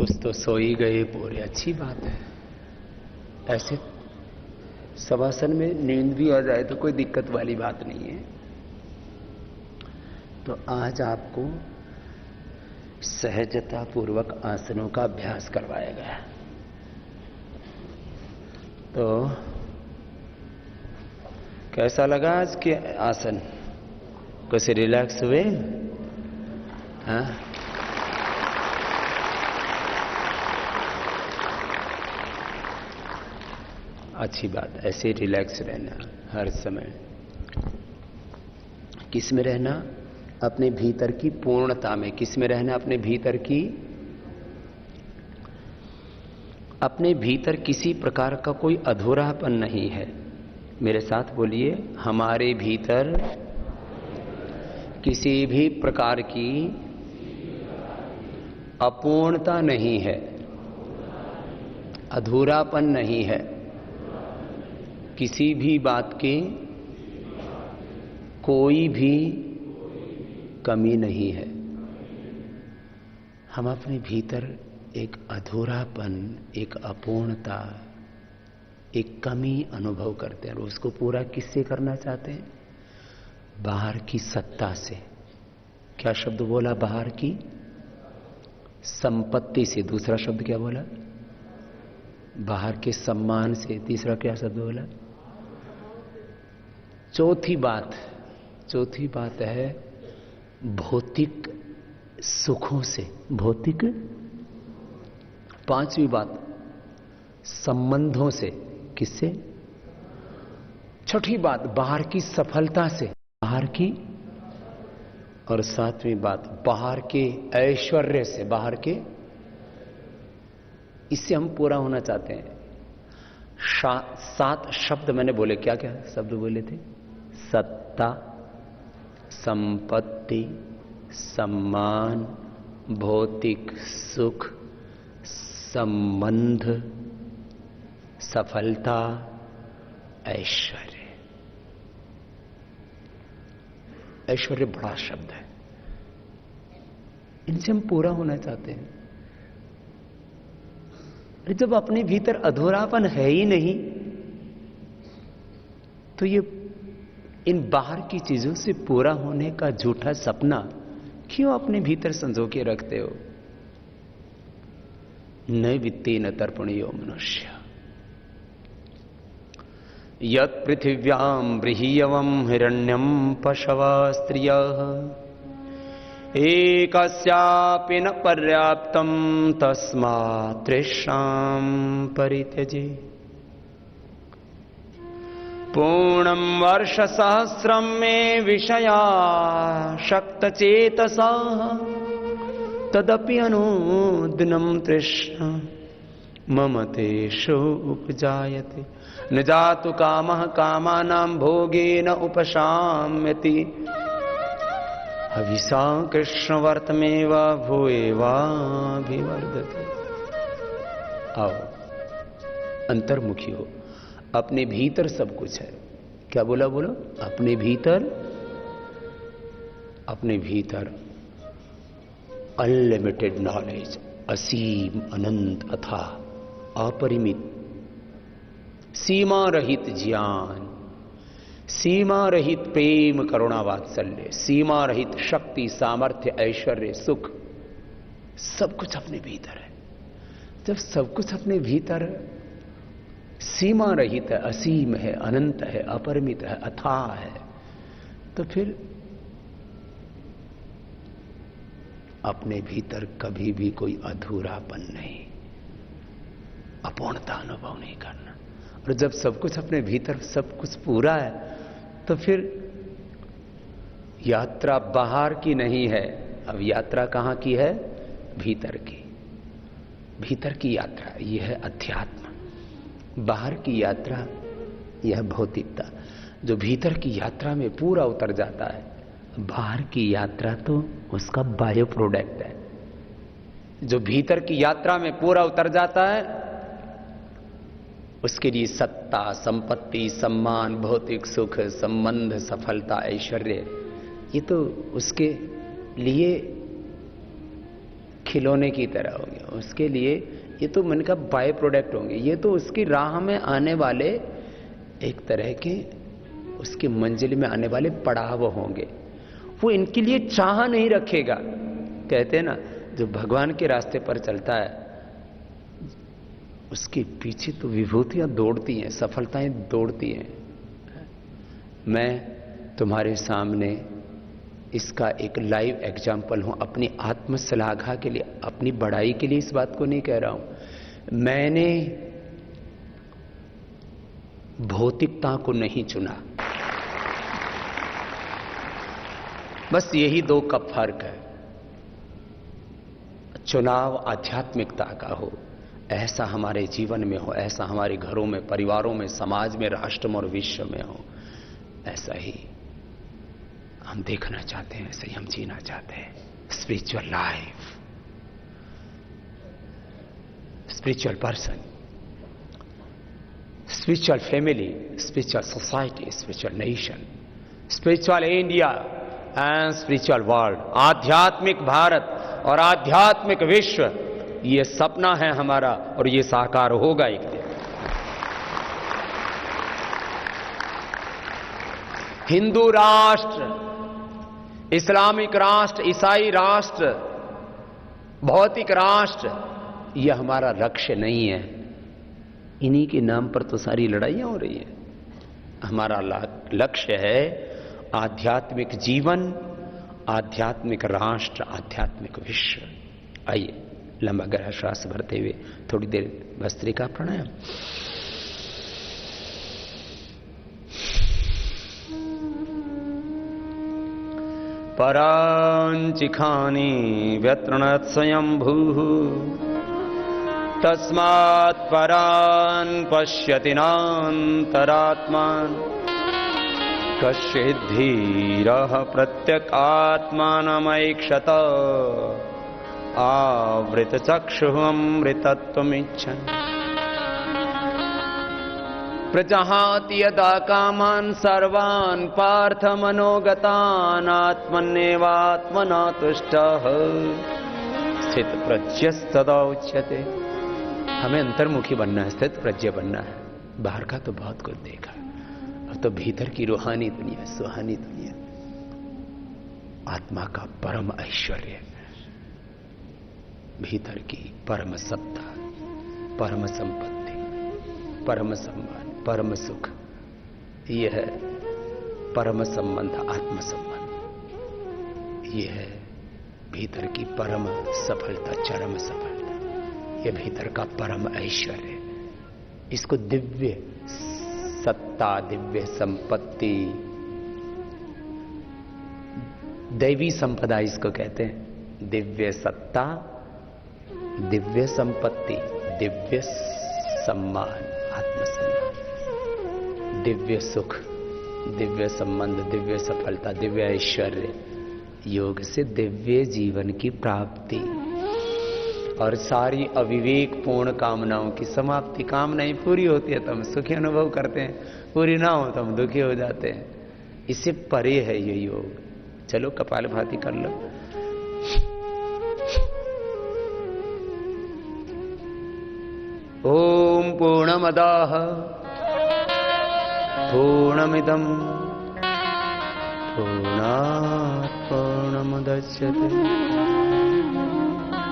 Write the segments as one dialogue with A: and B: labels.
A: कुछ तो सो ही गए पूरे, अच्छी बात है। ऐसे शवासन में नींद भी आ जाए तो कोई दिक्कत वाली बात नहीं है। तो आज आपको सहजता पूर्वक आसनों का अभ्यास करवाया गया। तो कैसा लगा आज के आसन? कुछ रिलैक्स हुए? हाँ, अच्छी बात। ऐसे रिलैक्स रहना हर समय। किस में रहना? अपने भीतर की पूर्णता में। किस में रहना? अपने भीतर की, अपने भीतर किसी प्रकार का कोई अधूरापन नहीं है। मेरे साथ बोलिए, हमारे भीतर किसी भी प्रकार की अपूर्णता नहीं है, अधूरापन नहीं है, किसी भी बात की कोई भी कमी नहीं है। हम अपने भीतर एक अधूरापन, एक अपूर्णता, एक कमी अनुभव करते हैं और उसको पूरा किससे करना चाहते हैं? बाहर की सत्ता से। क्या शब्द बोला? बाहर की संपत्ति से। दूसरा शब्द क्या बोला? बाहर के सम्मान से। तीसरा क्या शब्द बोला? चौथी बात है भौतिक सुखों से। भौतिक। पांचवी बात संबंधों से। किससे? छठी बात बाहर की सफलता से, बाहर की। और सातवीं बात बाहर के ऐश्वर्य से, बाहर के। इससे हम पूरा होना चाहते हैं। 7 शब्द मैंने बोले। क्या क्या शब्द बोले थे? सत्ता, संपत्ति, सम्मान, भौतिक सुख, संबंध, सफलता, ऐश्वर्य। ऐश्वर्य बड़ा शब्द है। इनसे हम पूरा होना चाहते हैं। जब अपने भीतर अधूरापन है ही नहीं तो ये इन बाहर की चीजों से पूरा होने का झूठा सपना क्यों अपने भीतर संजो के रखते हो? न वित्ते न तर्पणीयो मनुष्य यत् पृथिव्याम बृहीयवम हिरण्यम पशवा स्त्रियः एकस्यापि न पर्याप्तं तस्मात् तृष्णां परित्यजे। पूर्णं वर्षसहस्रं मे विषयासक्तचेतसः तदपि अनुदिनं तृष्णा मम तेषु उपजायते। न जातु कामः कामानां भोगेन उपशाम्यति हविषा कृष्णवर्तमेव भूयेवाभिवर्धते। आओ अंतर्मुखी हो। अपने भीतर सब कुछ है। क्या बोला? बोलो। अपने भीतर अनलिमिटेड नॉलेज, असीम, अनंत, अथाह, अपरिमित, सीमा रहित ज्ञान, सीमा रहित प्रेम, करुणा, वात्सल्य, सीमा रहित शक्ति, सामर्थ्य, ऐश्वर्य, सुख, सब कुछ अपने भीतर है। जब सब कुछ अपने भीतर सीमा रहित है, असीम है, अनंत है, अपरिमित है, अथाह है, तो फिर अपने भीतर कभी भी कोई अधूरापन नहीं, अपूर्णता अनुभव नहीं करना। और जब सब कुछ अपने भीतर सब कुछ पूरा है तो फिर यात्रा बाहर की नहीं है। अब यात्रा कहां की है? भीतर की। भीतर की यात्रा यह है अध्यात्म। बाहर की यात्रा यह भौतिकता। जो भीतर की यात्रा में पूरा उतर जाता है, बाहर की यात्रा तो उसका बायो प्रोडक्ट है। जो भीतर की यात्रा में पूरा उतर जाता है उसके लिए सत्ता, संपत्ति, सम्मान, भौतिक सुख, संबंध, सफलता, ऐश्वर्य, ये तो उसके लिए खिलौने की तरह हो गया। उसके लिए ये तो मन का बाय प्रोडक्ट होंगे, ये तो उसकी राह में आने वाले एक तरह के उसकी मंजिल में आने वाले पड़ाव होंगे। वो इनके लिए चाह नहीं रखेगा। कहते हैं ना, जो भगवान के रास्ते पर चलता है उसके पीछे तो विभूतियां दौड़ती हैं, सफलताएं दौड़ती हैं। मैं तुम्हारे सामने इसका एक लाइव एग्जाम्पल हूं। अपनी आत्मश्लाघा के लिए, अपनी बड़ाई के लिए इस बात को नहीं कह रहा हूं। मैंने भौतिकता को नहीं चुना। बस यही दो का फर्क है। चुनाव आध्यात्मिकता का हो, ऐसा हमारे जीवन में हो, ऐसा हमारे घरों में, परिवारों में, समाज में, राष्ट्र में और विश्व में हो। ऐसा ही हम देखना चाहते हैं, ऐसा ही हम जीना चाहते हैं। Spiritual life, spiritual person, spiritual family, spiritual society, spiritual nation, spiritual India and spiritual world. आध्यात्मिक भारत और आध्यात्मिक विश्व, ये सपना है हमारा और ये साकार होगा एक दिन। हिंदू राष्ट्र, इस्लामिक राष्ट्र, ईसाई राष्ट्र, भौतिक राष्ट्र, यह हमारा लक्ष्य नहीं है। इन्हीं के नाम पर तो सारी लड़ाइयां हो रही है। हमारा लक्ष्य है आध्यात्मिक जीवन, आध्यात्मिक राष्ट्र, आध्यात्मिक विश्व। आइए लंबा गहरा श्वास भरते हुए थोड़ी देर भस्त्रिका प्राणायाम। परांचिखानि व्यतृणत् स्वयंभूः तस्मात् परान् पश्यति नान्तरात्मान् कश्चिद्धीरः प्रत्यगात्मानमैक्षत आवृतचक्षुः अमृतत्वमिच्छन् प्रजहाति यदा कामान् सर्वान् पार्थ मनोगतान् आत्मन्येवात्मना तुष्टः स्थित प्रज्ञस्तदा उच्यते। हमें अंतर्मुखी बनना है, स्थित प्रज्ञ बनना है। बाहर का तो बहुत कुछ देखा, अब तो भीतर की रूहानी दुनिया, सुहानी दुनिया, आत्मा का परम ऐश्वर्य, भीतर की परम सत्ता, परम संपत्ति, परम सम्मान, परम सुख, यह है परम संबंध, आत्म संबंध। यह है भीतर की परम सफलता, चरम सफलता, यह भीतर का परम ऐश्वर्य। इसको दिव्य सत्ता, दिव्य संपत्ति, दैवी संपदा इसको कहते हैं। दिव्य सत्ता, दिव्य संपत्ति, दिव्य सम्मान, आत्मसम्मान, दिव्य सुख, दिव्य संबंध, दिव्य सफलता, दिव्य ऐश्वर्य, योग से दिव्य जीवन की प्राप्ति और सारी अविवेक पूर्ण कामनाओं की समाप्ति। कामनाएं पूरी होती है तो हम सुखी अनुभव करते हैं, पूरी ना हो तो हम दुखी हो जाते हैं। इससे परे है ये योग। चलो कपालभाति कर लो। ओम पूर्णमदाः पूर्णमिदं पूर्णात् पूर्णमुदच्यते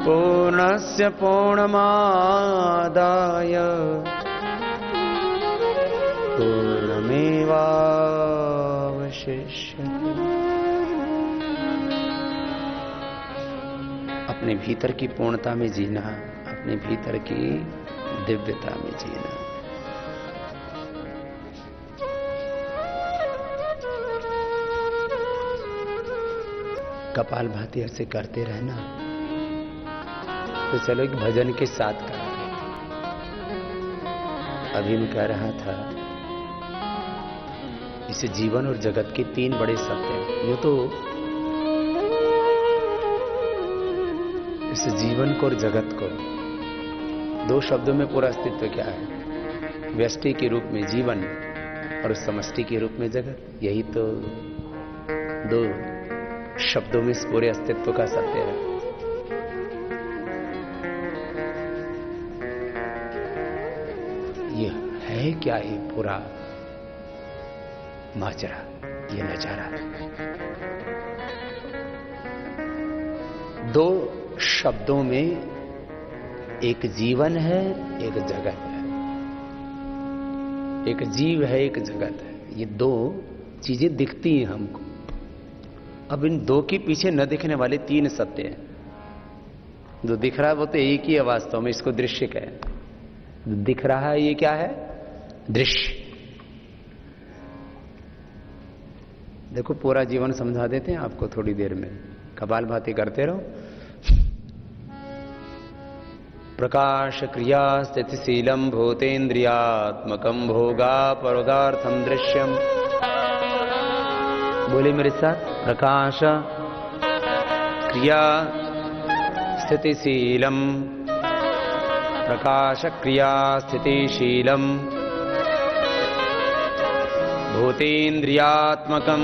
A: पूर्णस्य पूर्णमादाय पूर्णमेवावशिष्यते। अपने भीतर की पूर्णता में जीना, अपने भीतर की दिव्यता में जीना। कपालभाति ऐसे करते रहना। तो चलो एक भजन के साथ करेंगे। अभी मैं कह रहा था, इस जीवन और जगत के तीन बड़े सत्य हैं। ये तो इस जीवन को और जगत को दो शब्दों में पूरा अस्तित्व क्या है? व्यष्टि के रूप में जीवन और समष्टि के रूप में जगत। यही तो दो शब्दों में इस पूरे अस्तित्व का सत्य है। है क्या ये पूरा माजरा, ये नजारा। दो शब्दों में एक जीवन है, एक जगत है। एक जीव है, एक जगत है। ये दो चीजें दिखती हैं हमको। अब इन दो के पीछे न दिखने वाले तीन सत्य हैं। जो दिख रहा है वो तो एक ही है वास्तव में, इसको दृश्य कहें। दिख रहा है ये क्या है? दृश्य। देखो पूरा जीवन समझा देते हैं आपको थोड़ी देर में, कपालभाति करते रहो। प्रकाश क्रिया स्थितिशीलम भूतेन्द्रियात्मकम भोगा परोगार्थम दृश्यम। बोले मेरे साथ, प्रकाश क्रिया स्थितिशीलम, प्रकाश क्रिया स्थितिशीलम भूतेन्द्रियात्मकम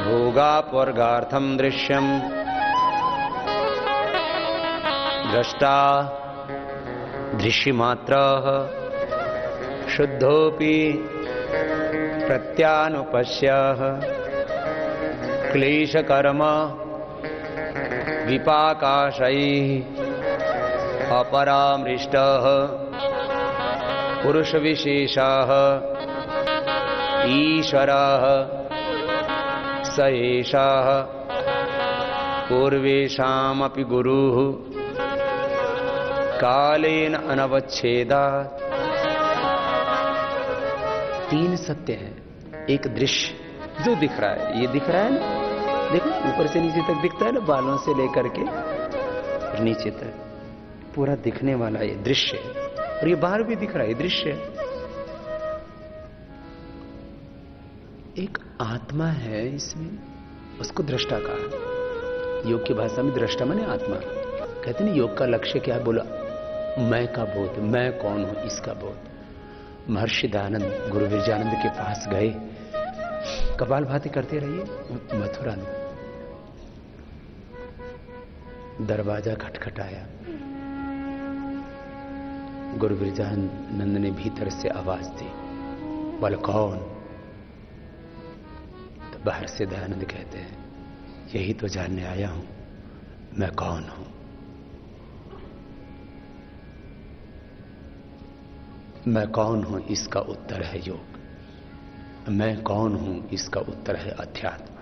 A: भोगापवर्गार्थम दृश्यम। दृष्टा दृश्यमात्रः शुद्धोऽपि प्रत्यानुपश्यः क्लेशकर्म विपाकाशैः अपरामृष्टः पुरुषविशेषः ईश्वरः स एषः पूर्वेषामपि गुरुः कालेन अनवच्छेदात्। तीन सत्य हैं। एक दृश्य जो दिख रहा है, ये दिख रहा है ना, देखो ऊपर से नीचे तक दिखता है ना, बालों से लेकर के और नीचे तक पूरा दिखने वाला ये दृश्य है। और ये बाहर भी दिख रहा है, ये दृश्य है। एक आत्मा है इसमें, उसको दृष्टा कहा। योग की भाषा में दृष्टा माने आत्मा। कहते नहीं योग का लक्ष्य क्या है? बोला मैं का बोध, मैं कौन हूं इसका बोध। महर्षि दयानंद गुरु विरजानंद के पास गए, कपालभाति करते रहिए। मथुरा में दरवाजा खटखटाया। गुरु विरजानंद ने भीतर से आवाज दी, बोले कौन? तो बाहर से दयानंद कहते हैं, यही तो जानने आया हूं मैं कौन हूं। मैं कौन हूं इसका उत्तर है योग। मैं कौन हूं इसका उत्तर है अध्यात्म।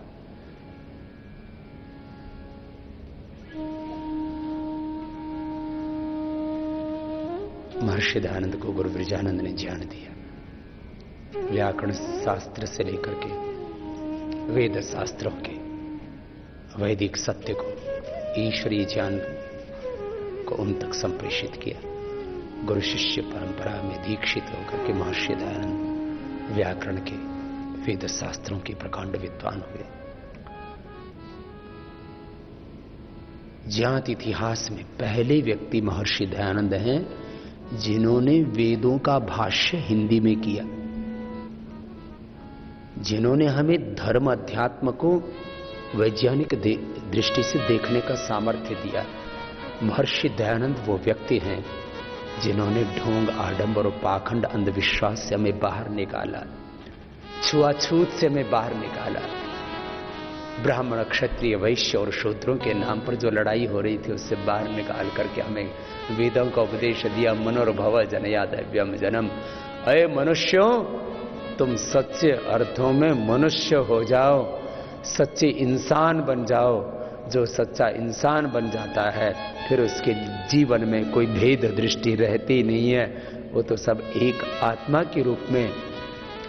A: महर्षि दयानंद को गुरु विरजानंद ने ज्ञान दिया। व्याकरण शास्त्र से लेकर के वेद शास्त्रों के वैदिक सत्य को, ईश्वरीय ज्ञान को उन तक संप्रेषित किया। गुरु शिष्य परंपरा में दीक्षित होकर के महर्षि दयानंद व्याकरण के, वेद शास्त्रों के प्रकांड विद्वान हुए। ज्ञात इतिहास में पहले व्यक्ति महर्षि दयानंद हैं जिन्होंने वेदों का भाष्य हिंदी में किया, जिन्होंने हमें धर्म अध्यात्म को वैज्ञानिक दृष्टि से देखने का सामर्थ्य दिया। महर्षि दयानंद वो व्यक्ति हैं जिन्होंने ढोंग, आडंबर और पाखंड, अंधविश्वास से हमें बाहर निकाला, छुआछूत से हमें बाहर निकाला। ब्राह्मण, क्षत्रिय, वैश्य और शूद्रों के नाम पर जो लड़ाई हो रही थी उससे बाहर निकाल करके हमें वेदों का उपदेश दिया। मनोर्भव जनयादव्यम जन्म। अरे मनुष्यों, तुम सच्चे अर्थों में मनुष्य हो जाओ, सच्चे इंसान बन जाओ। जो सच्चा इंसान बन जाता है फिर उसके जीवन में कोई भेद दृष्टि रहती नहीं है। वो तो सब एक आत्मा के रूप में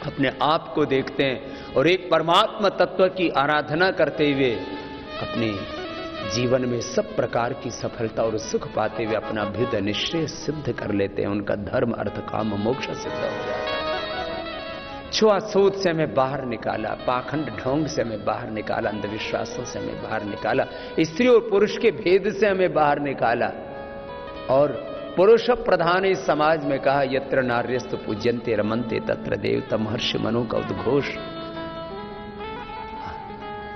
A: अपने आप को देखते हैं और एक परमात्मा तत्व की आराधना करते हुए अपने जीवन में सब प्रकार की सफलता और सुख पाते हुए अपना अभ्युदय निश्चय सिद्ध कर लेते हैं। उनका धर्म, अर्थ, काम, मोक्ष सिद्ध हो जाता है। छुआछूत से हमें बाहर निकाला, पाखंड ढोंग से हमें बाहर निकाला, अंधविश्वासों से हमें बाहर निकाला, स्त्री और पुरुष के भेद से हमें बाहर निकाला। और पुरुष प्रधान इस समाज में कहा, यत्र नार्यस्तु पूज्यन्ते रमन्ते तत्र देवता। महर्षि मनु का उद्घोष,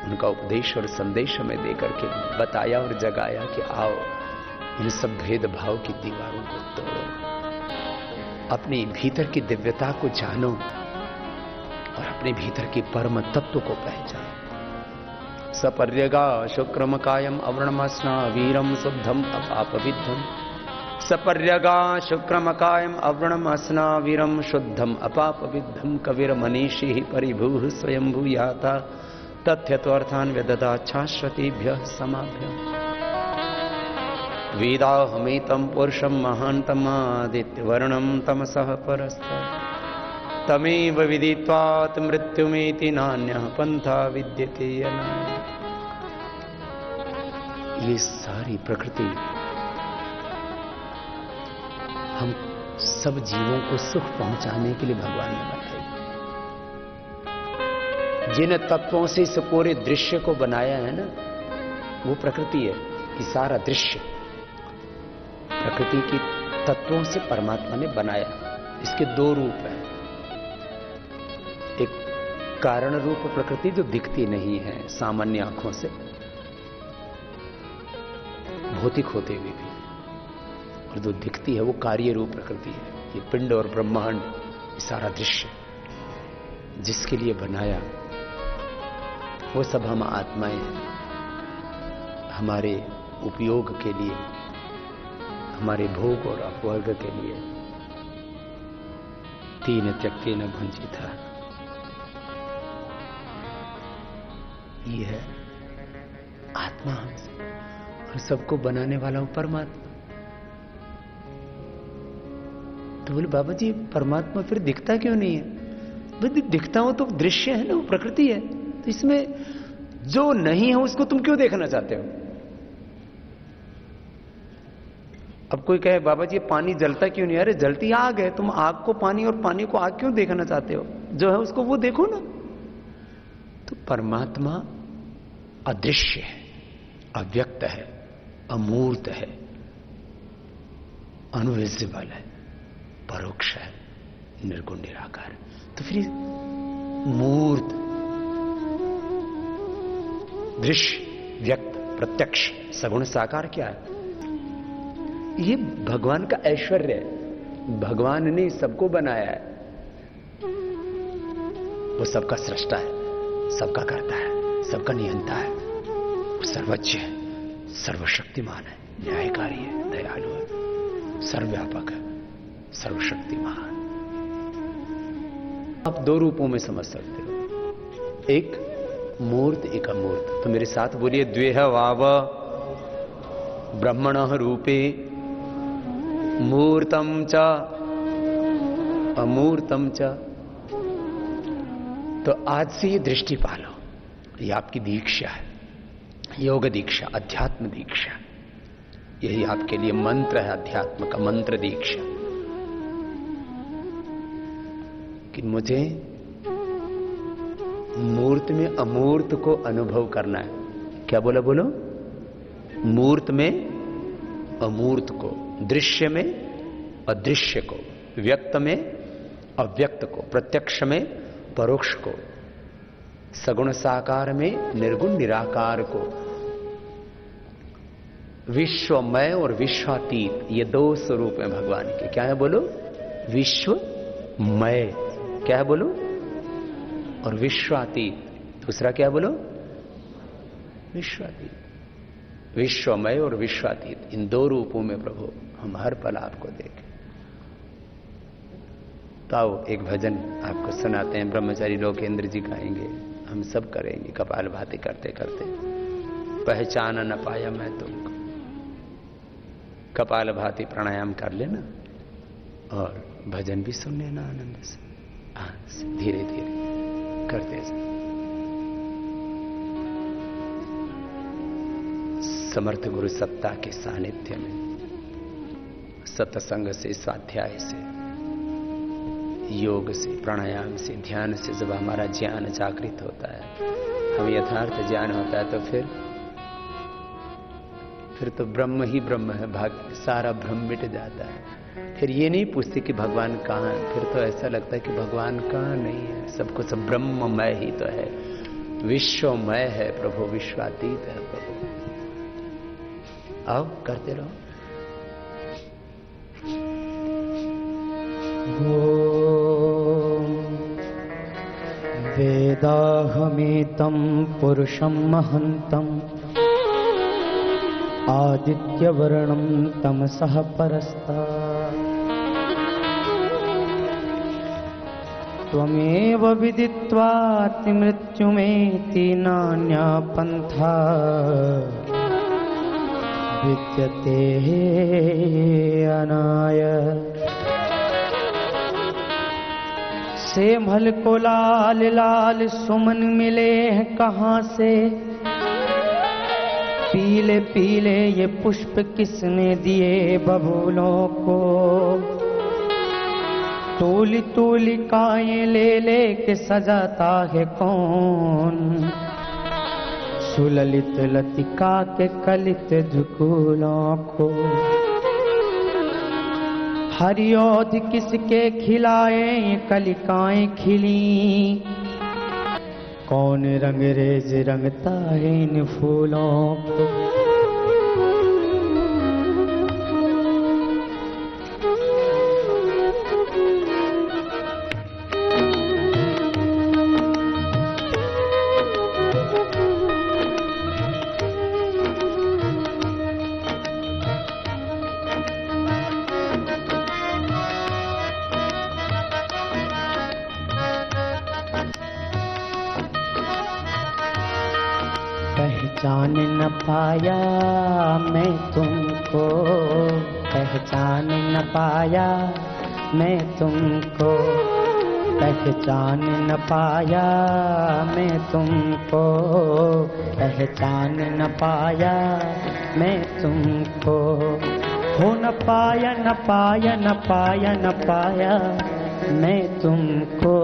A: उनका उपदेश और संदेश हमें देकर के बताया और जगाया कि आओ इन सब भेदभाव की दीवारों को तोड़ो। अपने भीतर की दिव्यता को जानो और अपने भीतर की परम तत्व को पहचानो। सपर्यगा शुक्रम कायम अवर्णमस्ना वीरम शुद्धम अपापविद्धम। सपर्यगा शुक्रम कायम अवर्णमस्ना वीरम शुद्धम अपापविद्धम। कविर मनीषी परिभूः स्वयंभू याता तथ्यत्वर्थान् व्यददाच्छाश्वतीभ्यः समाभ्यः। वेदाहमेतं पुरुषं महान्तमादित्यवर्णं तमसः परस्तः। तमेव विदित्वात् मृत्युमेति नान्यः पन्था विद्यते यनाय। ये सारी प्रकृति हम सब जीवों को सुख पहुंचाने के लिए भगवान ने बनाई। जिन तत्वों से इस पूरे दृश्य को बनाया है ना, वो प्रकृति है। ये सारा दृश्य प्रकृति की तत्वों से परमात्मा ने बनाया। इसके दो रूप हैं। एक कारण रूप प्रकृति जो दिखती नहीं है सामान्य आंखों से, भौतिक होते हुए भी, और जो दिखती है वो कार्य रूप प्रकृति है। ये पिंड और ब्रह्मांड, ये सारा दृश्य जिसके लिए बनाया, वो सब हम आत्माएं हैं। हमारे उपयोग के लिए, हमारे भोग और अपवर्ग के लिए। तीन त्यक्तेन भुंजिता, ये है आत्मा हमसे, और सबको बनाने वाला हूं परमात्मा। तो बोले बाबा जी परमात्मा फिर दिखता क्यों नहीं है? भाई दिखता हो तो दृश्य है ना, वो प्रकृति है। तो इसमें जो नहीं है उसको तुम क्यों देखना चाहते हो? अब कोई कहे बाबा जी पानी जलता क्यों नहीं? अरे जलती आग है, तुम आग को पानी और पानी को आग क्यों देखना चाहते हो? जो है उसको वो देखो ना। तो परमात्मा अदृश्य है, अव्यक्त है, अमूर्त है, अनविजिबल है, परोक्ष है, निर्गुण निराकार। तो फिर मूर्त, दृश्य, व्यक्त, प्रत्यक्ष, सगुण साकार क्या है? ये भगवान का ऐश्वर्य है। भगवान ने सबको बनाया है। वो सबका सृष्टा है, सबका करता है, सबका नियंता है, सर्वज्ञ है, सर्वशक्तिमान है, न्यायकारी है, दयालु है, सर्वव्यापक है, सर्वशक्तिमान। आप दो रूपों में समझ सकते हो, एक मूर्त, एक अमूर्त। तो मेरे साथ बोलिए, द्वेह वाव ब्रह्मणः रूपे मूर्तम च अमूर्तम च। तो आज से ये दृष्टि पालो, ये आपकी दीक्षा है, योग दीक्षा, अध्यात्म दीक्षा। यही आपके लिए मंत्र है, अध्यात्म का मंत्र दीक्षा, कि मुझे मूर्त में अमूर्त को अनुभव करना है। क्या बोला? बोलो। मूर्त में अमूर्त को, दृश्य में अदृश्य को, व्यक्त में अव्यक्त को, प्रत्यक्ष में परोक्ष को, सगुण साकार में निर्गुण निराकार को, विश्वमय और विश्वातीत, ये दो स्वरूप हैं भगवान के। क्या है? बोलो। विश्वमय, क्या है? बोलो। और विश्वातीत, दूसरा क्या? बोलो। विश्वातीत। विश्वमय और विश्वातीत, इन दो रूपों में प्रभु हम हर पल आपको देखें। तो आओ एक भजन आपको सुनाते हैं, ब्रह्मचारी लोकेंद्र जी गाएंगे, हम सब करेंगे कपाल भाती करते करते। पहचान न पाया मैं तुमको, कपाल भाती प्राणायाम कर लेना और भजन भी सुन लेना आनंद से, धीरे धीरे करते जाए। समर्थ गुरु सत्ता के सानिध्य में, सत्संग से, स्वाध्याय से, योग से, प्राणायाम से, ध्यान से जब हमारा ज्ञान जागृत होता है, हम यथार्थ ज्ञान होता है, तो फिर तो ब्रह्म ही ब्रह्म है, भाग्य सारा भ्रम मिट जाता है। फिर ये नहीं पूछते कि भगवान कहाँ है, फिर तो ऐसा लगता है कि भगवान कहाँ नहीं है, सब कुछ ब्रह्ममय ही तो है, विश्वमय है प्रभु, विश्वातीत है प्रभु। आओ करते रहो।
B: वेदाहमेतं पुरुषं महन्तं आदित्यवर्णं तमसः परस्तात् त्वमेव विदित्वाति मृत्युमेति नान्या पन्था विद्यते अनाय। सेमल को लाल लाल सुमन मिले हैं कहाँ से, पीले पीले ये पुष्प किसने दिए बबूलों को। तूली तूली काएं ले ले के सजाता है कौन, सुललित लतिका के कलित झुकूलों को। हरिऔध किसके खिलाए कलिकाएं खिली, कौन रंगरेज रंगता है इन फूलों को। पहचान न पाया मैं तुमको, पहचान न पाया मैं तुमको, पहचान न पाया मैं तुमको, पहचान न पाया मैं तुमको। हो न पाया न पाया न पाया न पाया मैं तुमको,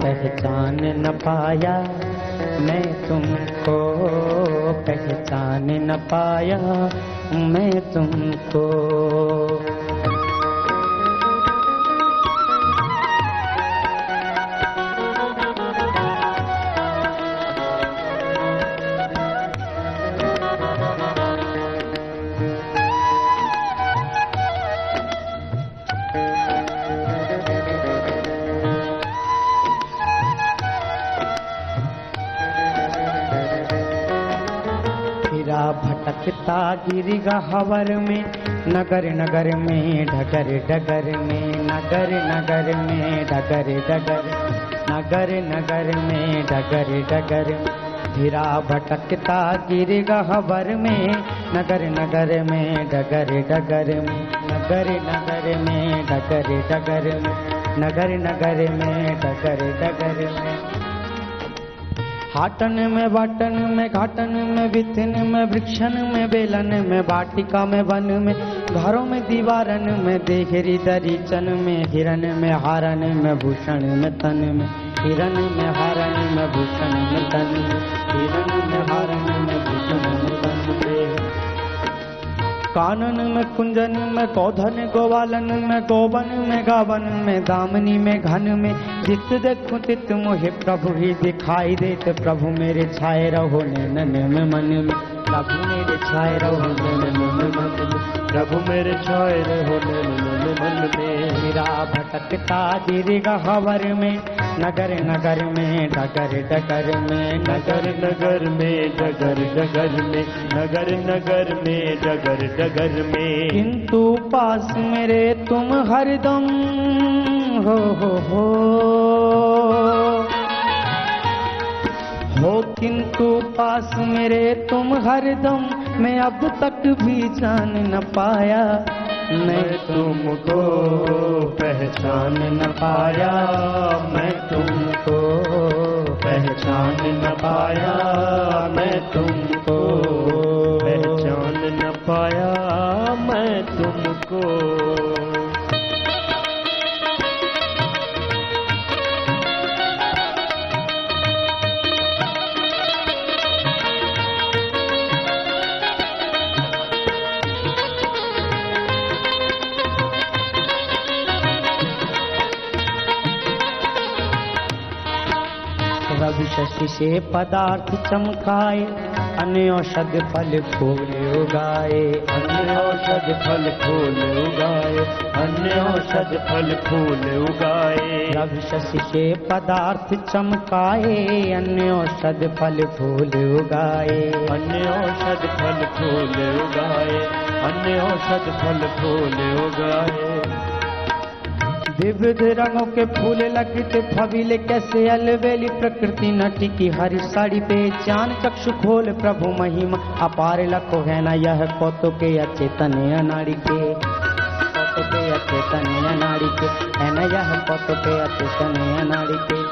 B: पहचान न पाया मैं तुमको, पहचान न पाया मैं तुमको। भटकता गिरिगह्वर में, नगर नगर में डगर डगर में, नगर नगर में डगर डगर, नगर नगर में डगर डगर। धीरा भटकता गिरिगह्वर में, नगर नगर में डगर डगर में, नगर नगर में डगर डगर में, नगर नगर में डगर डगर में। हाटन में बाटन में घाटन में विथिन में वृक्षन में बेलन में वाटिका में वन में, घरों में दीवारन में देहरी दरीचन में, हिरन में हारन में भूषण में तन में, हिरन में हारन में भूषण में तन में, हिरन में हारन में भूषण में तन में। कानन में कुंजन में कौधन गोवालन में, गोवन में गावन में दामनी में घन में। जित देखूं तित मोहे प्रभु ही दिखाई देते, प्रभु मेरे छाए रहो नैनन में मन में, प्रभु मेरे छाए रहो नैनन में मन में, प्रभु मेरे छाए रहो नैनन में मन में। मेरा भटकता गिरिगह्वर में, नगर नगर में डगर डगर में, नगर नगर में डगर डगर में, नगर नगर में डगर डगर में। किंतु पास मेरे तुम हरदम हो किंतु पास मेरे तुम हरदम, मैं अब तक भी जान न पाया मैं तुमको, पहचान न पाया मैं तुमको, पहचान न पाया मैं तुमको, पहचान न पाया मैं तुमको। रवि शशि से पदार्थ चमकाए, अन्य औषध फल फूल उगाए,
C: अन्य औषध फल फूल उगाए, अन्य औषध फल फूल उगाए।
B: रवि शशि से पदार्थ चमकाए, अन्य औषध फल फूल उगाए,
C: अन्य औषध फल फूल उगाए, अन्य औषध फल फूल उगाए।
B: विविध रंगों के फूल लगते फबीले कैसे अलबेली, प्रकृति नटी की हरी साड़ी पे चांद चक्षु खोल, प्रभु महिमा अपार लखो है न यह कौतुक अचेतन अनाड़ी के, कौतुक अचेतन अनाड़ी के है न यह कौतुक अचेतन अनाड़ी के।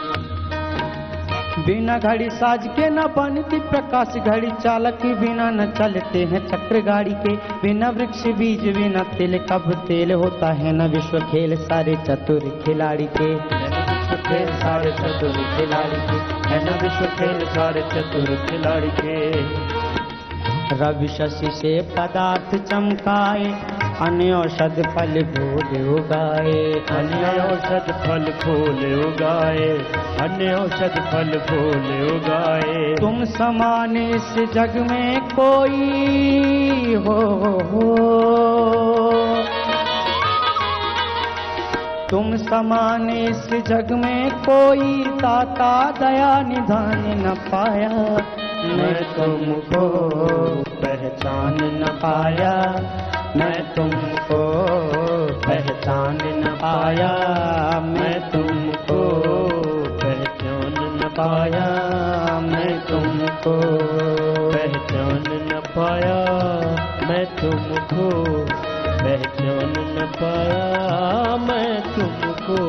B: बिना घड़ी साज के न बनती प्रकाश घड़ी, चालक बिना न चलते हैं चक्र गाड़ी के। बिना वृक्ष बीज बिना तेल कब तेल होता है न विश्व खेल सारे चतुर खिलाड़ी के,
C: विश्व खेल सारे चतुर खिलाड़ी के, है न विश्व खेल सारे चतुर खिलाड़ी के।
B: रवि शशि से पदार्थ चमकाए, अन्य औषध फल फूल उगाए,
C: अन्य औषध फल फूल उगाए, अन्य औषध फल फूल उगाए।
B: तुम समान इस जग में कोई हो, तुम समान इस जग में कोई, दाता दया निधान न पाया, मैं तुमको पहचान न पाया, मैं तुमको पहचान न पाया, मैं तुमको
C: पहचान न पाया,
B: मैं तुमको
C: पहचान न पाया, मैं तुमको पहचान न पाया, मैं तुमको।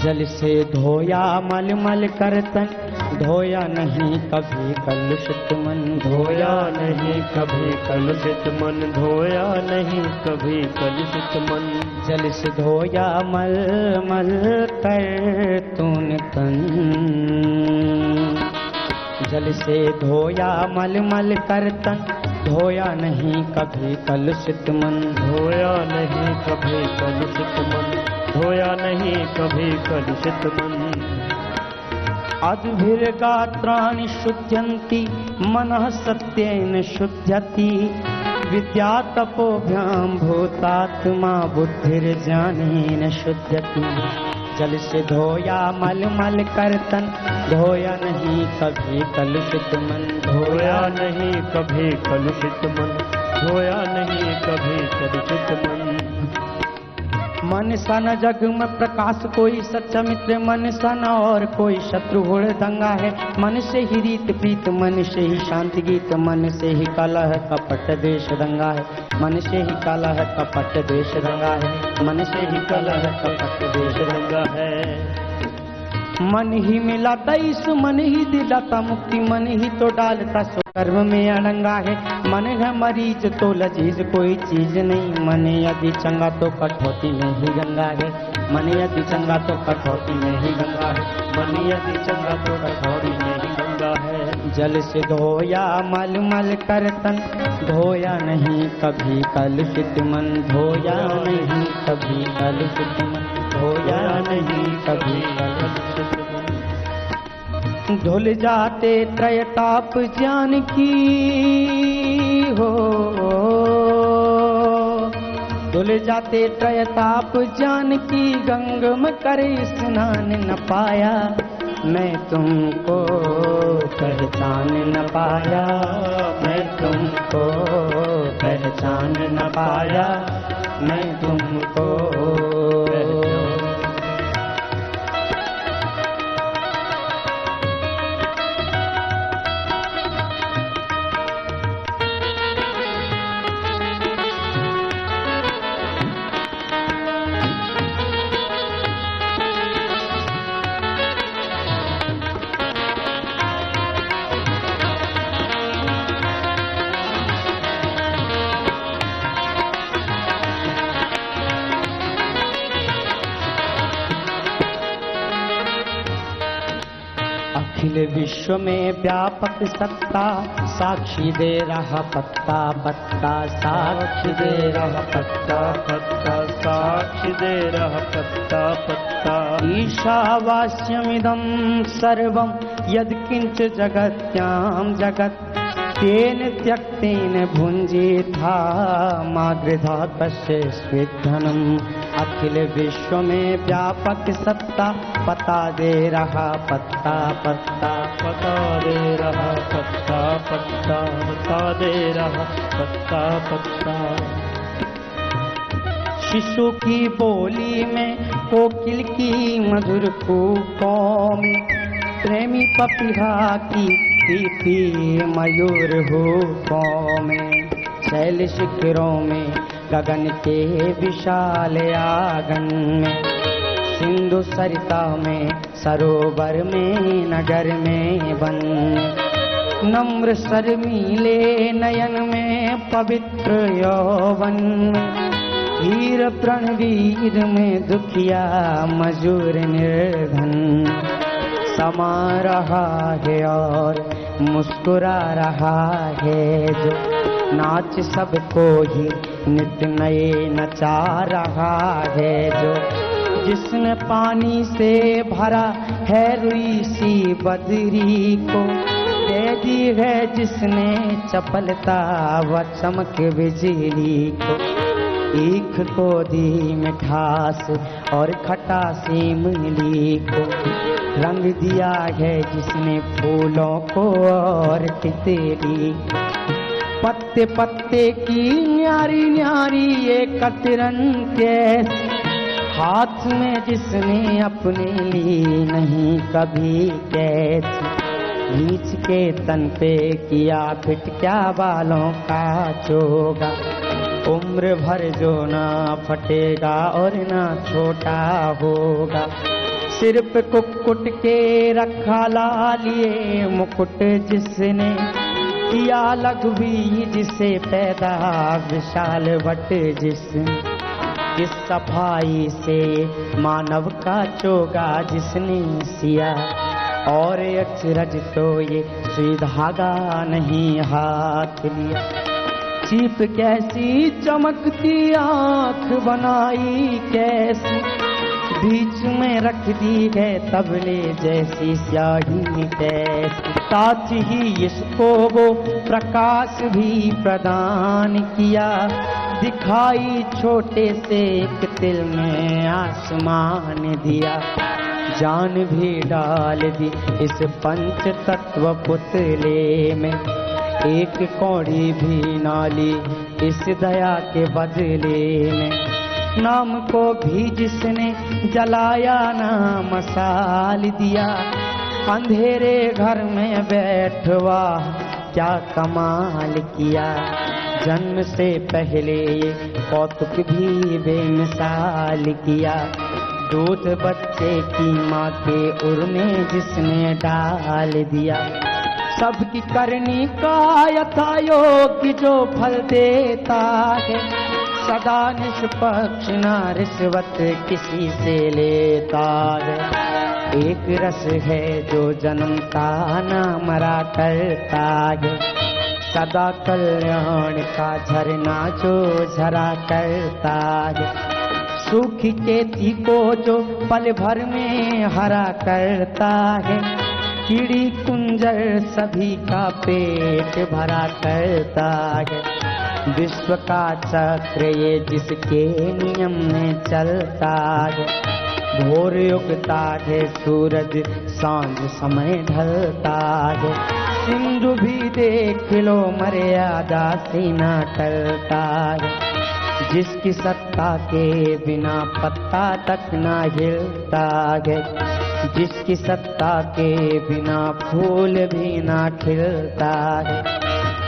B: जल से धोया मल मल कर तन, धोया नहीं कभी कलुषित मन,
C: धोया नहीं कभी कलुषित मन, धोया नहीं कभी कलुषित मन।
B: जल से धोया मल मल कर तूने तन, जल से धोया मल मल कर तन, धोया नहीं कभी कलुषित मन,
C: धोया नहीं कभी कलुषित मन, धोया नहीं कभी कलुषित मन।
B: अद्भिर्गात्राणि शुद्ध्यन्ति मनः सत्येन शुद्ध्यति, विद्या तपोभ्यां भूतात्मा बुद्धिर्ज्ञानेन शुद्ध्यति। जल से धोया मल मल कर तन, धोया नहीं कभी कलुषित मन,
C: धोया नहीं कभी कलुषित मन, धोया नहीं कभी कलुषित मन।
B: मन सन जग में प्रकाश कोई सच्चा मित्र, मन सन और कोई शत्रु घोड़ दंगा है। मन से ही रीत प्रीत, मन से ही शांति गीत, मन से ही कलह कपट देश दंगा है, मन से ही कलह कपट देश दंगा है, मन से ही कलह कपट देश दंगा है। मन ही मिलाता ईसु, मन ही दिलाता मुक्ति, मन ही तो डालता सो कर्म में अड़ंगा है। मन है मरीज तो लजीज कोई चीज नहीं, मन यदि चंगा तो कठौती में ही गंगा है, मन यदि चंगा तो कठौती में ही गंगा है,
C: मन यदि चंगा तो कठौती में ही गंगा है।
B: जल से धोया मल मल कर तन, धोया नहीं कभी कलुषित मन, धोया नहीं कभी कलुषित मन, धोया नहीं कभी कलुषित मन। धुल जाते त्रयताप ज्ञान की हो, धुल जाते त्रयताप ज्ञान की, गंगम कर स्नान न पाया, मैं तुमको पहचान न पाया, मैं तुमको पहचान न पाया, मैं तुमको विश्व में व्यापक सत्ता, साक्षी दे रहा पत्ता पत्ता, साक्षी दे रहा पत्ता
C: पत्ता, साक्षी दे रहा पत्ता पत्ता।
B: ईशावास्यमिदं सर्वं यद्किंच जगत्यां जगत्, तेन त्यक्तेन भुंजीथा मागृधा कस्य स्विद्धनम्। अखिल विश्व में व्यापक सत्ता, पता दे रहा पत्ता पत्ता,
C: पता दे रहा पत्ता पत्ता, पता दे रहा पत्ता पत्ता।
B: शिशु की बोली में, कोकिल की मधुर कूकों में, प्रेमी पपीहा की पीती मयूर हुकों में, शैल शिखरों में, गगन के विशाल आंगन में, सिंधु सरिता में, सरोवर में, नगर में, वन में, नम्र शर्मीले नयन में, पवित्र यौवन में, हीर प्रणवीर में, दुखिया मजूर निर्धन, समा रहा है और मुस्कुरा रहा है जो, नाच सबको ही नित नए नचा रहा है जो, जिसने पानी से भरा है रुई सी बदरी को, दे दी है जिसने चपलता व चमक बिजली को, ईख को दी मिठास और खटास इमली को, रंग दिया है जिसने फूलों को और तितली, पत्ते पत्ते की न्यारी न्यारी ये कतरन कैसी, हाथ में जिसने अपने ली नहीं कभी कैसी, नीच के तन पे किया फिट क्या बालों का चोगा, उम्र भर जो ना फटेगा और ना छोटा होगा, सिर पे कुक्कुट के रखा लालिए मुकुट जिसने, किया लघुवी जिसे पैदा विशाल वट जिसने, इस सफाई से मानव का चोगा जिसने सिया, और अक्षरज तो ये सुई धागा नहीं हाथ लिया, चीप कैसी चमकती आँख बनाई कैसी, बीच में रख दी है तबले जैसी स्याही कैसी, साथ ही इसको वो प्रकाश भी प्रदान किया, दिखाई छोटे से एक तिल में आसमान दिया, जान भी डाल दी इस पंच तत्व पुतले में, एक कौड़ी भी नाली इस दया के बदले में, नाम को भी जिसने जलाया ना मसाल दिया, अंधेरे घर में बैठवा क्या कमाल किया, जन्म से पहले ये कौतुक भी बेमिसाल किया, दूध बच्चे की माँ के उर में जिसने डाल दिया, सबकी करनी का यथा योग्य जो फल देता है, सदा निष्पक्ष ना रिश्वत किसी से लेता है, एक रस है जो जन्मता ना मरा करता है, सदा कल्याण का झरना जो झरा करता है, सूखी खेती को जो पल भर में हरा करता है, कीड़ी कुंजर सभी का पेट भरा करता है, विश्व का चक्र ये जिसके नियम में चलता है, भोर उगता है सूरज सांझ समय ढलता है, सिंधु भी देख लो मर्यादा से ना टलता है, जिसकी सत्ता के बिना पत्ता तक ना हिलता है, जिसकी सत्ता के बिना फूल भी ना खिलता है,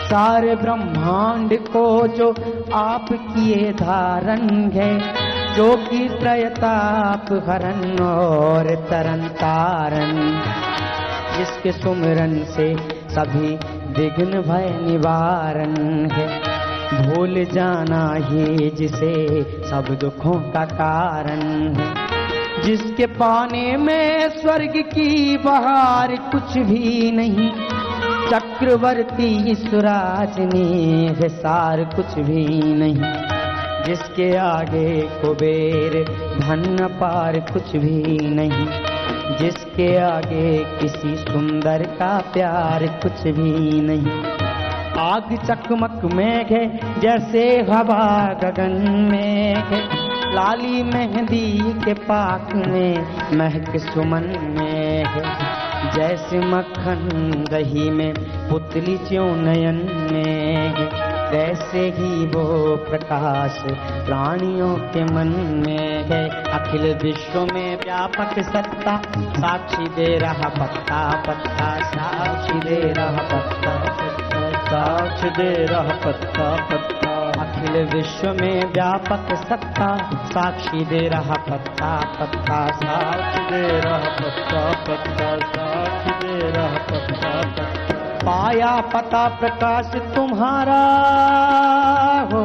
B: सारे ब्रह्मांड को जो आप किए धारण है, जो की त्रयताप हरण और तरन तारण, जिसके सुमिरन से सभी विघ्न भय निवारण है, भूल जाना ही जिसे सब दुखों का कारण है, जिसके पाने में स्वर्ग की बहार कुछ भी नहीं, चक्रवर्ती सुराजनी हिसार कुछ भी नहीं, जिसके आगे कुबेर धन पार कुछ भी नहीं, जिसके आगे किसी सुंदर का प्यार कुछ भी नहीं। आग चकमक में है जैसे हवा गगन में है, लाली मेहंदी के पाक में महक सुमन में है, जैसे मक्खन दही में पुतली ज्यों नयन में है, वैसे ही वो प्रकाश प्राणियों के मन में है। अखिल विश्व में व्यापक सत्ता साक्षी दे रहा पत्ता पत्ता, साक्षी दे रहा पत्ता पत्ता,
C: साक्ष दे रहा पत्ता पत्ता।
B: अखिल विश्व में व्यापक सत्ता साक्षी दे रहा पत्ता पत्ता,
C: साक्ष दे रहा पत्ता पत्ता, साक्ष दे रहा पत्ता पत्ता।
B: पाया पता प्रकाश तुम्हारा हो,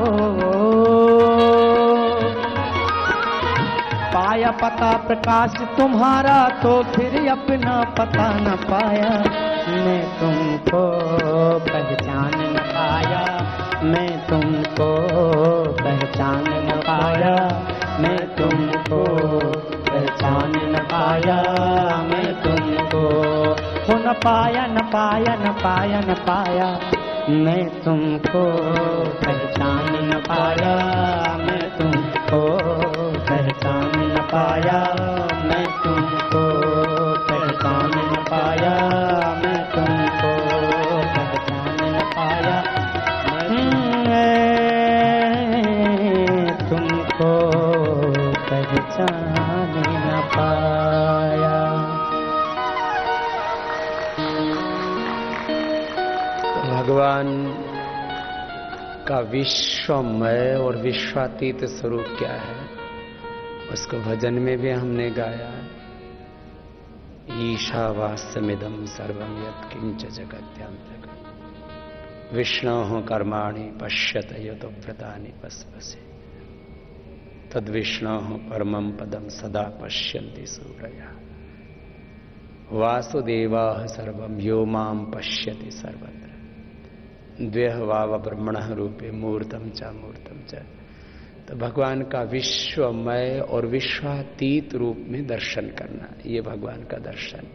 B: पाया पता प्रकाश तुम्हारा तो फिर अपना पता न पाया, मैं तुमको पहचान न पाया, मैं तुमको पहचान न पाया, मैं तुमको पहचान न पाया, मैं तुमको हो न पाया न पाया न पाया न पाया, मैं तुमको पहचान न पाया, मैं तुमको पहचान न पाया, मैं तुमको पहचान न पाया, मैं तुमको पहचान न पाया, मैं तुमको पहचान न पाया।
A: भगवान का विश्वमय और विश्वातीत स्वरूप क्या है, उसको भजन में भी हमने गाया। ईशावास्यमिदं सर्वं यत्किंच जगत्यान्तरिक्षं, विष्णोः कर्माणि पश्यत यतो व्रतानि पस्पसे, तद्विष्णोः परमं पदं सदा पश्यन्ति सूरयः, वासुदेवाः सर्वं यो मां पश्यति सर्वत्र, द्व्यहवाव ब्रह्मणः रूपे मूर्तम च मूर्तम च। तो भगवान का विश्वमय और विश्वातीत रूप में दर्शन करना, ये भगवान का दर्शन।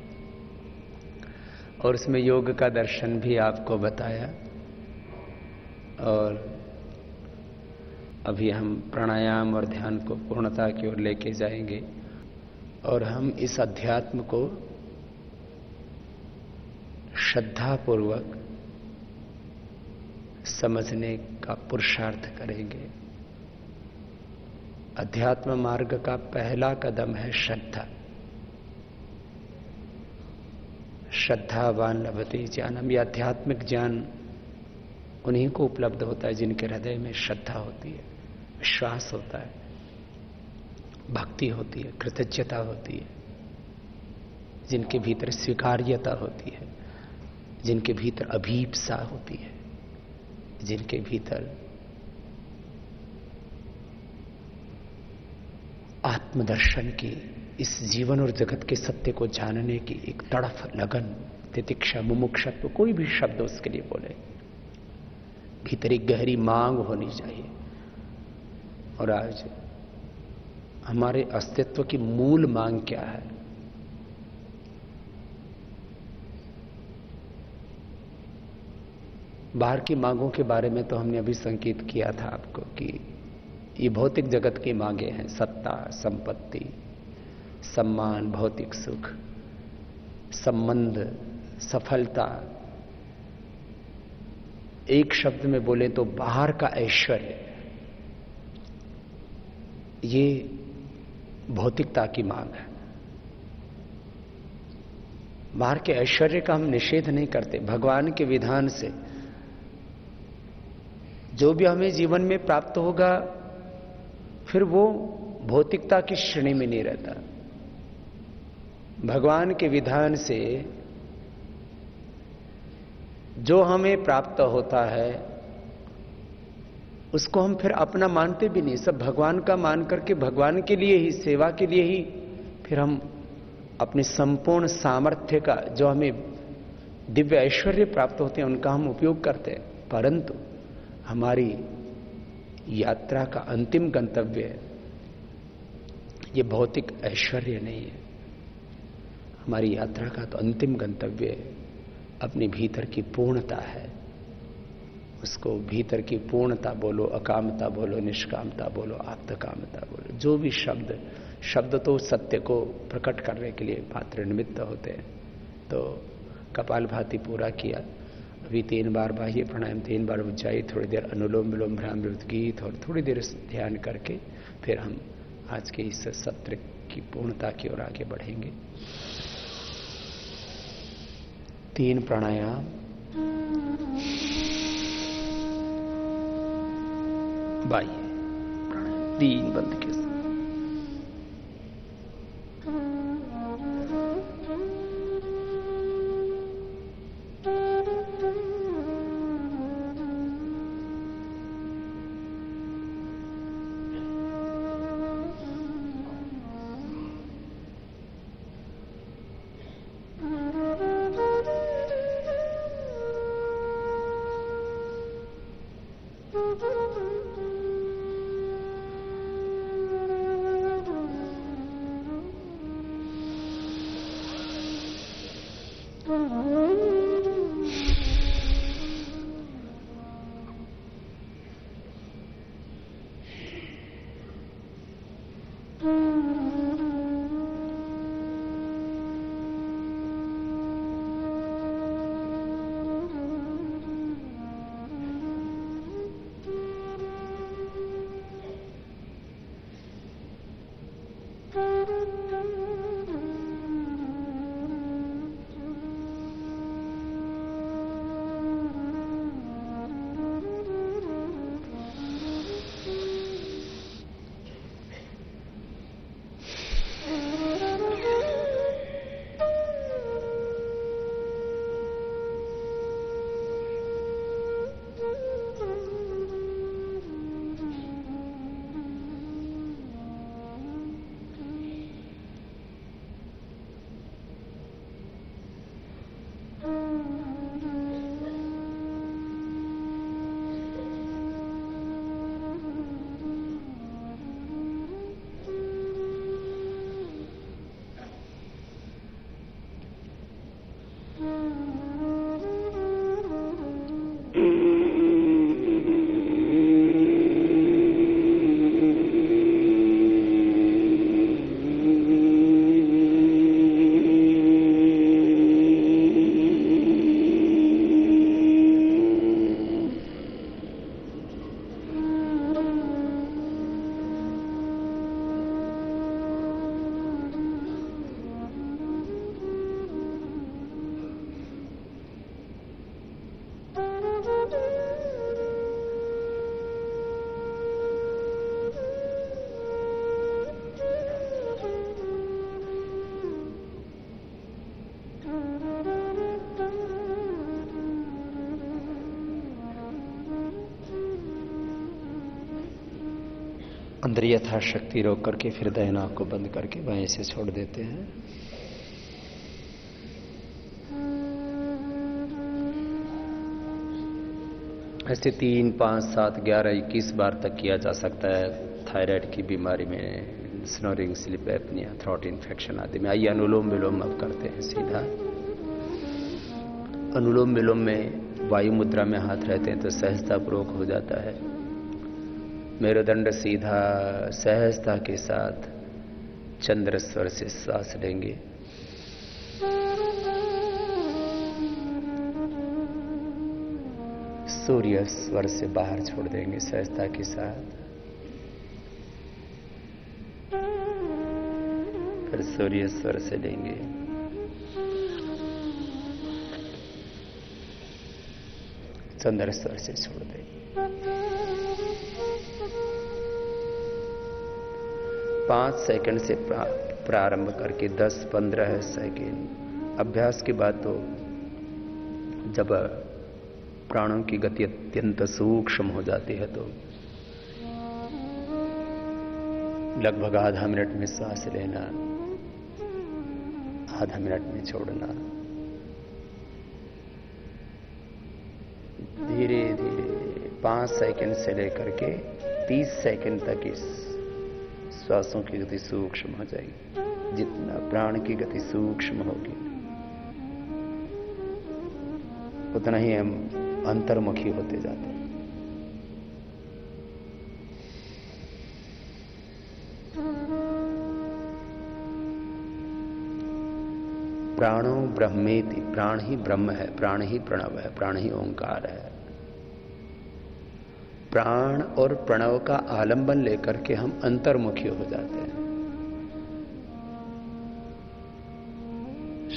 A: और उसमें योग का दर्शन भी आपको बताया। और अभी हम प्राणायाम और ध्यान को पूर्णता की ओर लेके जाएंगे और हम इस अध्यात्म को श्रद्धापूर्वक समझने का पुरुषार्थ करेंगे। अध्यात्म मार्ग का पहला कदम है श्रद्धा। श्रद्धावान लभते ज्ञानम। यह आध्यात्मिक ज्ञान उन्हीं को उपलब्ध होता है जिनके हृदय में श्रद्धा होती है, विश्वास होता है, भक्ति होती है, कृतज्ञता होती है, जिनके भीतर स्वीकार्यता होती है, जिनके भीतर अभीप्सा होती है, जिनके भीतर आत्मदर्शन की, इस जीवन और जगत के सत्य को जानने की एक तड़फ, लगन, तितिक्षा, मुमुक्षत्व, कोई भी शब्द उसके लिए बोले, भीतर एक गहरी मांग होनी चाहिए। और आज हमारे अस्तित्व की मूल मांग क्या है? बाहर की मांगों के बारे में तो हमने अभी संकेत किया था आपको कि ये भौतिक जगत की मांगे हैं। सत्ता, संपत्ति, सम्मान, भौतिक सुख, संबंध, सफलता, एक शब्द में बोले तो बाहर का ऐश्वर्य, ये भौतिकता की मांग है। बाहर के ऐश्वर्य का हम निषेध नहीं करते। भगवान के विधान से जो भी हमें जीवन में प्राप्त होगा फिर वो भौतिकता की श्रेणी में नहीं रहता। भगवान के विधान से जो हमें प्राप्त होता है उसको हम फिर अपना मानते भी नहीं, सब भगवान का मान करके भगवान के लिए ही, सेवा के लिए ही फिर हम अपने संपूर्ण सामर्थ्य का, जो हमें दिव्य ऐश्वर्य प्राप्त होते हैं, उनका हम उपयोग करते हैं, परंतु हमारी यात्रा का अंतिम गंतव्य ये भौतिक ऐश्वर्य नहीं है। हमारी यात्रा का तो अंतिम गंतव्य अपने भीतर की पूर्णता है। उसको भीतर की पूर्णता बोलो, अकामता बोलो, निष्कामता बोलो, आप्तकामता बोलो, जो भी शब्द तो सत्य को प्रकट करने के लिए मात्र निमित्त होते हैं। तो कपालभाति पूरा किया। अभी 3 बार बाह्य प्राणायाम, 3 बार उज्जाई, थोड़ी देर अनुलोम विलोम भ्रामृत गीत और थोड़ी देर ध्यान करके फिर हम आज के इस सत्र की पूर्णता की ओर आगे बढ़ेंगे। 3 प्राणायाम, बाह्य प्राणायाम 3 बंद के साथ। अंदर यथाशक्ति रोक करके फिर दाहिनी आंख को बंद करके बाएं से छोड़ देते हैं। ऐसे 3, 5, 7, 11, 21 बार तक किया जा सकता है। थायराइड की बीमारी में, snoring, sleep apnoea, throat infection आदि में। आइए अनुलोम विलोम अब करते हैं सीधा। अनुलोम विलोम में वायु मुद्रा में हाथ रहते हैं तो सहजतापूर्वक हो जाता है। मेरुदंड सीधा सहजता के साथ चंद्र स्वर से सांस लेंगे। सूर्य स्वर से बाहर छोड़ देंगे सहजता के साथ। फिर सूर्य स्वर से लेंगे। चंद्र स्वर से छोड़ देंगे। 5 सेकंड से प्रारंभ करके 10-15 सेकंड अभ्यास के बाद तो जब प्राणों की गति अत्यंत सूक्ष्म हो जाती है तो लगभग आधा मिनट में सांस लेना आधा मिनट में छोड़ना। धीरे धीरे 5 सेकंड से लेकर के 30 सेकंड तक इस श्वासों की गति सूक्ष्म हो जाएगी। जितना प्राण की गति सूक्ष्म होगी उतना ही हम अंतर्मुखी होते जाते हैं। प्राणो ब्रह्मेति, प्राण ही ब्रह्म है, प्राण ही प्रणव है, प्राण ही ओंकार है। प्राण और प्रणव का आलंबन लेकर के हम अंतर्मुखी हो जाते हैं।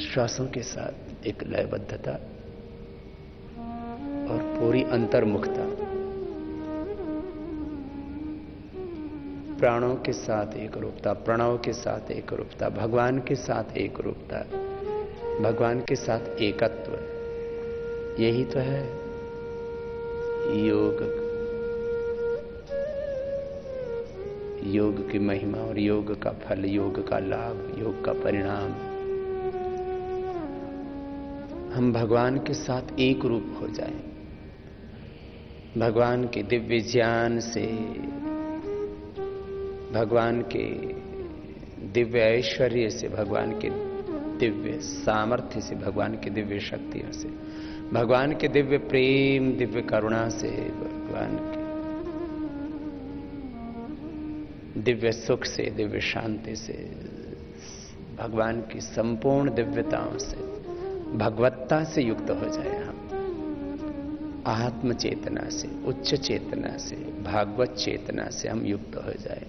A: श्वासों के साथ एक लयबद्धता और पूरी अंतर्मुखता, प्राणों के साथ एक रूपता, प्रणव के साथ एक रूपता, भगवान के साथ एक रूपता, भगवान के साथ एकत्व। यही तो है योग, योग की महिमा और योग का फल, योग का लाभ, योग का परिणाम। हम भगवान के साथ एक रूप हो जाएं, भगवान के दिव्य ज्ञान से, भगवान के दिव्य ऐश्वर्य से, भगवान के दिव्य सामर्थ्य से, भगवान की दिव्य शक्तियों से, भगवान के दिव्य प्रेम, दिव्य करुणा से, भगवान के दिव्य सुख से, दिव्य शांति से, भगवान की संपूर्ण दिव्यताओं से, भगवत्ता से युक्त हो जाए हम। आत्म चेतना से, उच्च चेतना से, भागवत चेतना से हम युक्त हो जाए।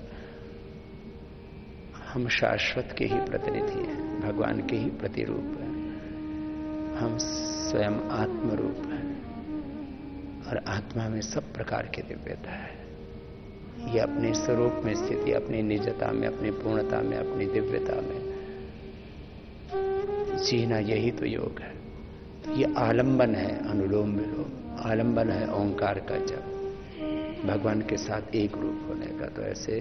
A: हम शाश्वत के ही प्रतिनिधि हैं, भगवान के ही प्रतिरूप हैं। हम स्वयं आत्म रूप हैं और आत्मा में सब प्रकार की दिव्यता है। ये अपने स्वरूप में स्थिति, अपनी निजता में, अपनी पूर्णता में, अपनी दिव्यता में जीना, यही तो योग है। तो ये आलंबन है, अनुलोम विलोम आलंबन है ओंकार का जप, भगवान के साथ एक रूप होने का। तो ऐसे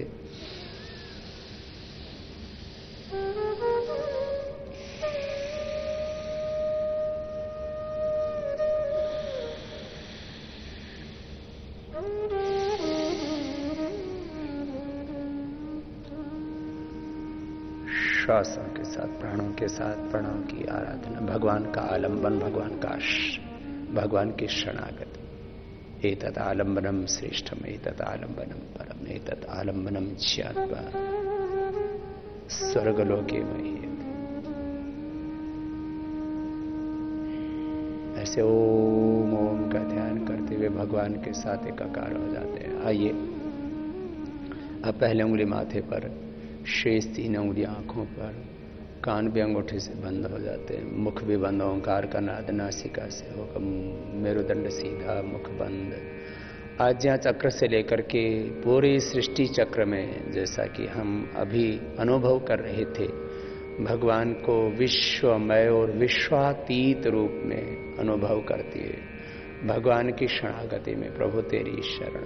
A: श्वासों के साथ, प्राणों के साथ प्रणव की आराधना, भगवान का आलंबन, भगवान की शरणागति। एतत् आलंबनम श्रेष्ठम, एतत् आलंबनम परम, एतत् आलंबनम ज्ञात्वा स्वर्गलोके महीयते। ऐसे ओम ओम का ध्यान करते हुए भगवान के साथ एकाकार हो जाते हैं। आइए अब पहले उंगली माथे पर, शेष 3 उंगलियां आंखों पर, कान भी अंगूठे से बंद हो जाते हैं, मुख भी बंद, ओंकार का नाद नासिका से होगा, मेरुदंड सीधा, मुख बंद। आज्ञा चक्र से लेकर के पूरी सृष्टि चक्र में, जैसा कि हम अभी अनुभव कर रहे थे, भगवान को विश्वमय और विश्वातीत रूप में अनुभव करती है। भगवान की शरणागति में प्रभु तेरी शरण,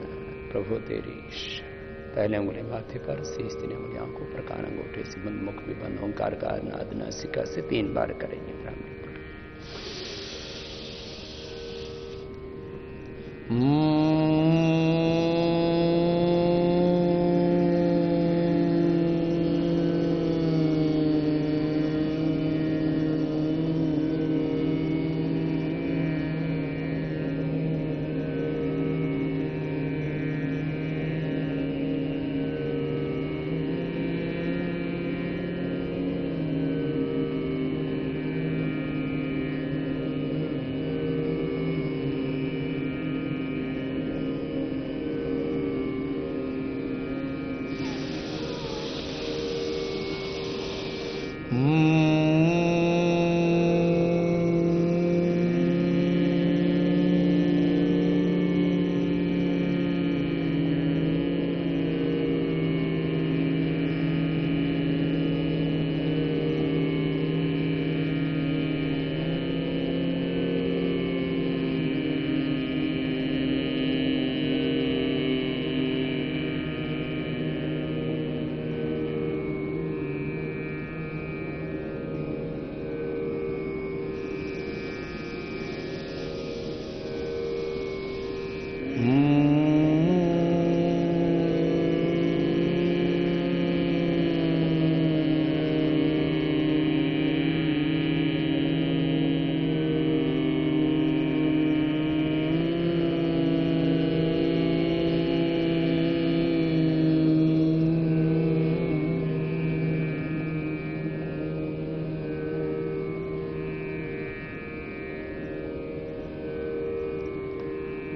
A: प्रभु तेरी शरण। पहले उंगली माथे पर, शेष 3 उंगली आंखों पर, कान अंगूठे से बंद, मुख भी बंद, ओंकार का नाद नासिका से 3 बार करेंगे। ब्राह्मण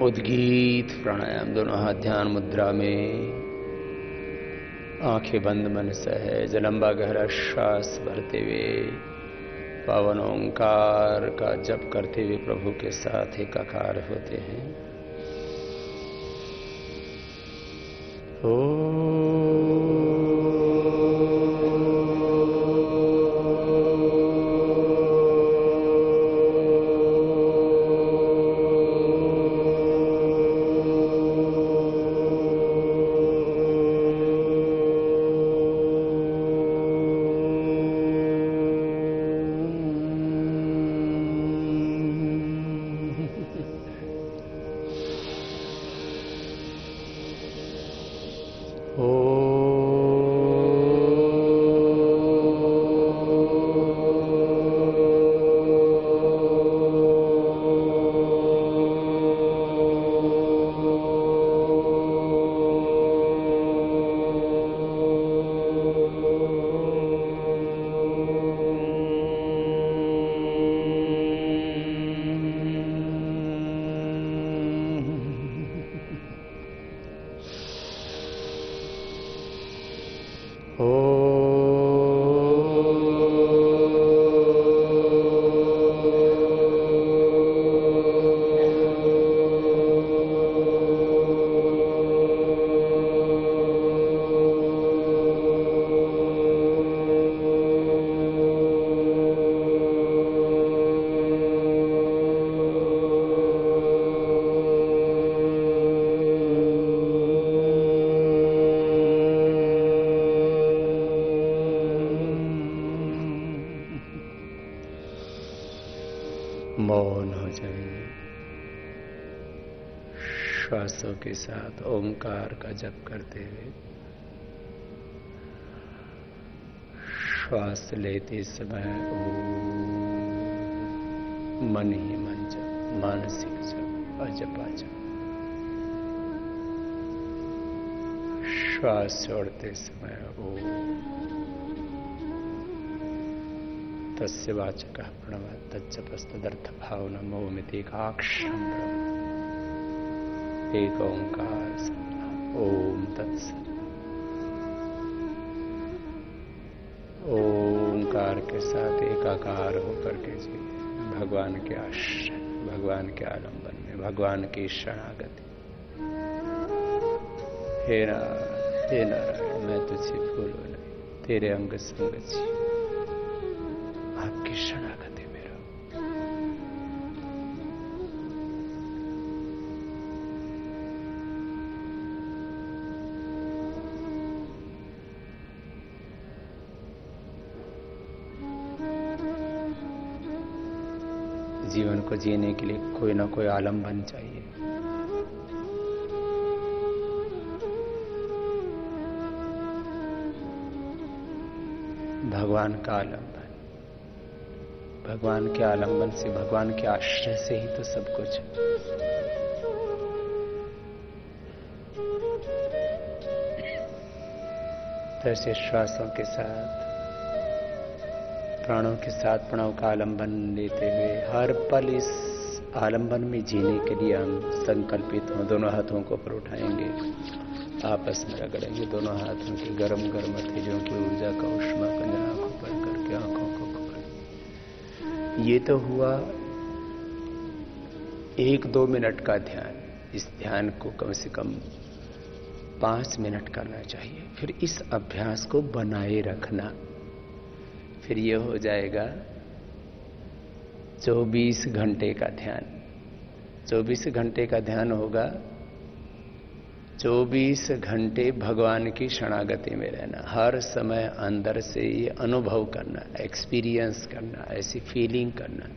A: उद्गीत प्राणायाम, दोनों हाथ ध्यान मुद्रा में, आंखें बंद, मन सहज, लंबा गहरा श्वास भरते हुए पावन ओंकार का जप करते हुए प्रभु के साथ एकाकार होते हैं। मौन हो जाएंगे। श्वासों के साथ ओंकार का जप करते हुए श्वास लेते समय ओम, मन ही मन जप, मानसिक जप, अजपा जप। श्वास छोड़ते समय ओम, तस्य वाचकः प्रणवः तज्जपस्तदर्थ भावनम् ओमिति एकाक्षरं ब्रह्म एक ओंकार सत्नाम। ओम तत्सत्। ओंकार के साथ एकाकार होकर के जी भगवान के आश्रय, भगवान के आलंबन में, भगवान की शरणागति। हे नारायण, मैं तुझसे भूलूं नहीं, तेरे अंग संग जी, आपकी शरणागति में रहो। जीवन को जीने के लिए कोई ना कोई आलंबन चाहिए। भगवान का आलंबन, भगवान के आलंबन से, भगवान के आश्रय से ही तो सब कुछ। ऐसे श्वासों के साथ, प्राणों के साथ प्रणव का आलंबन लेते हुए हर पल इस आलंबन में जीने के लिए हम संकल्पित हों। दोनों हाथों को ऊपर उठाएंगे, आपस में रगड़ेंगे। दोनों हाथों की गरम गरम हथेलियों की ऊर्जा का उष्मा कन्या आंखों पर करके आंखों को पकड़। ये तो हुआ 1-2 मिनट का ध्यान। इस ध्यान को कम से कम 5 मिनट करना चाहिए। फिर इस अभ्यास को बनाए रखना। फिर ये हो जाएगा 24 घंटे का ध्यान। 24 घंटे का ध्यान होगा। 24 घंटे भगवान की शरणागति में रहना, हर समय अंदर से ये अनुभव करना, एक्सपीरियंस करना, ऐसी फीलिंग करना,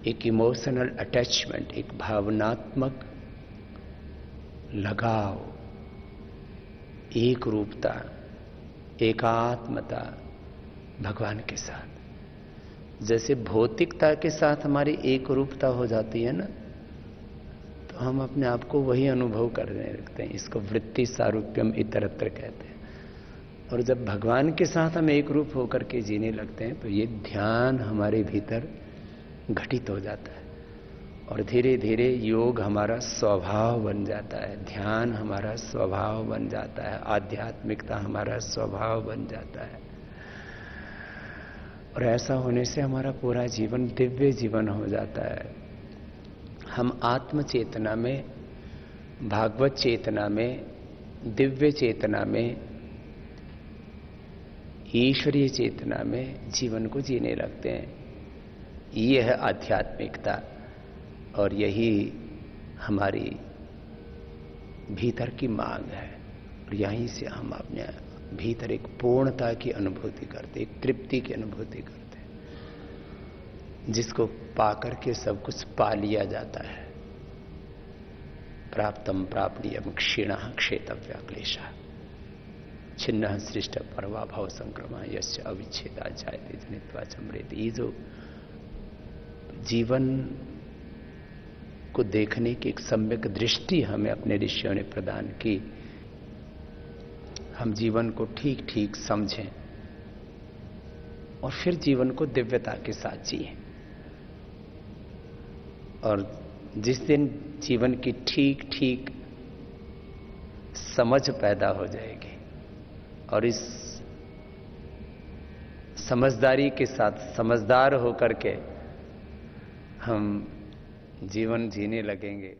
A: एक इमोशनल अटैचमेंट, एक भावनात्मक लगाव, एक रूपता, एकात्मता भगवान के साथ। जैसे भौतिकता के साथ हमारी एक रूपता हो जाती है ना, तो हम अपने आप को वही अनुभव करने लगते हैं। इसको वृत्ति सारूप्यम इतरत्र कहते हैं। और जब भगवान के साथ हम एक रूप होकर के जीने लगते हैं तो ये ध्यान हमारे भीतर घटित हो जाता है। और धीरे धीरे योग हमारा स्वभाव बन जाता है, ध्यान हमारा स्वभाव बन जाता है, आध्यात्मिकता हमारा स्वभाव बन जाता है। और ऐसा होने से हमारा पूरा जीवन दिव्य जीवन हो जाता है। हम आत्म चेतना में, भागवत चेतना में, दिव्य चेतना में, ईश्वरीय चेतना में जीवन को जीने लगते हैं। ये है आध्यात्मिकता और यही हमारी भीतर की मांग है। और यहीं से हम अपने भीतर एक पूर्णता की अनुभूति करते, एक तृप्ति की अनुभूति करते, जिसको पाकर के सब कुछ पा लिया जाता है। प्राप्तम प्रापणीयम क्षीणः क्षेतव्या क्लेशः छिन्नः सृष्ट परवा भाव संक्रमा यस्य अविच्छेदा जायते जनित्वा चमरेति। ये जो जीवन को देखने की एक सम्यक दृष्टि हमें अपने ऋषियों ने प्रदान की, हम जीवन को ठीक ठीक समझें और फिर जीवन को दिव्यता के साथ जिएं। और जिस दिन जीवन की ठीक ठीक समझ पैदा हो जाएगी और इस समझदारी के साथ समझदार होकर के हम जीवन जीने लगेंगे,